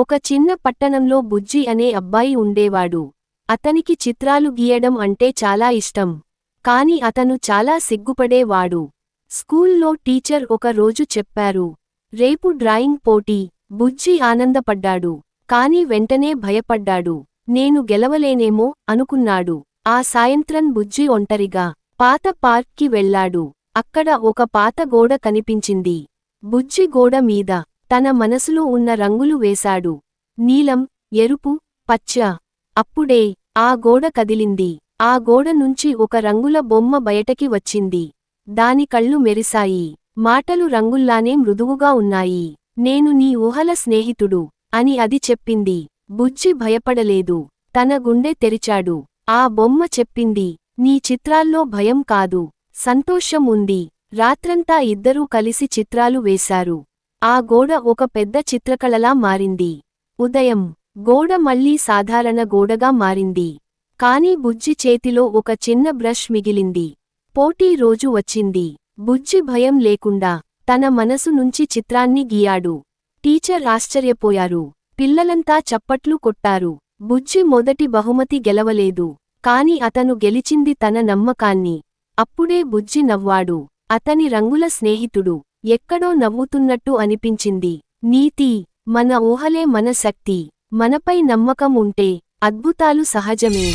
ఒక చిన్న పట్టణంలో బుజ్జి అనే అబ్బాయి ఉండేవాడు. అతనికి చిత్రాలు గీయడం అంటే చాలా ఇష్టం. కాని అతను చాలా సిగ్గుపడేవాడు. స్కూల్లో టీచర్ ఒక రోజు చెప్పారు, రేపు డ్రాయింగ్ పోటీ. బుజ్జి ఆనందపడ్డాడు. కాని వెంటనే భయపడ్డాడు. నేను గెలవలేనేమో అనుకున్నాడు. ఆ సాయంత్రం బుజ్జి ఒంటరిగా పాత పార్క్కి వెళ్లాడు. అక్కడ ఒక పాత గోడ కనిపించింది. బుజ్జి గోడ మీద తన మనసులో ఉన్న రంగులు వేశాడు. నీలం, ఎరుపు, పచ్చ. అప్పుడే ఆ గోడ కదిలింది. ఆ గోడ నుంచి ఒక రంగుల బొమ్మ బయటకి వచ్చింది. దాని కళ్ళు మెరిశాయి. మాటలు రంగుల్లానే మృదువుగా ఉన్నాయి. నేను నీ ఊహల స్నేహితుడు అని అది చెప్పింది. బుజ్జి భయపడలేదు. తన గుండె తెరిచాడు. ఆ బొమ్మ చెప్పింది, నీ చిత్రాల్లో భయం కాదు, సంతోషం ఉంది. రాత్రంతా ఇద్దరూ కలిసి చిత్రాలు వేశారు. ఆ గోడ ఒక పెద్ద చిత్రకళలా మారింది. ఉదయం గోడ మళ్లీ సాధారణ గోడగా మారింది. కాని బుజ్జి చేతిలో ఒక చిన్న బ్రష్ మిగిలింది. పోటీ రోజు వచ్చింది. బుజ్జి భయం లేకుండా తన మనసు నుంచి చిత్రాన్ని గీయాడు. టీచర్ ఆశ్చర్యపోయారు. పిల్లలంతా చప్పట్లు కొట్టారు. బుజ్జి మొదటి బహుమతి గెలవలేదు. కాని అతను గెలిచింది తన నమ్మకాన్ని. అప్పుడే బుజ్జి నవ్వాడు. అతని రంగుల స్నేహితుడు ఎక్కడో నవ్వుతున్నట్టు అనిపించింది. నీతి: మన ఊహలే మన శక్తి. మనపై నమ్మకం ఉంటే అద్భుతాలు సహజమే.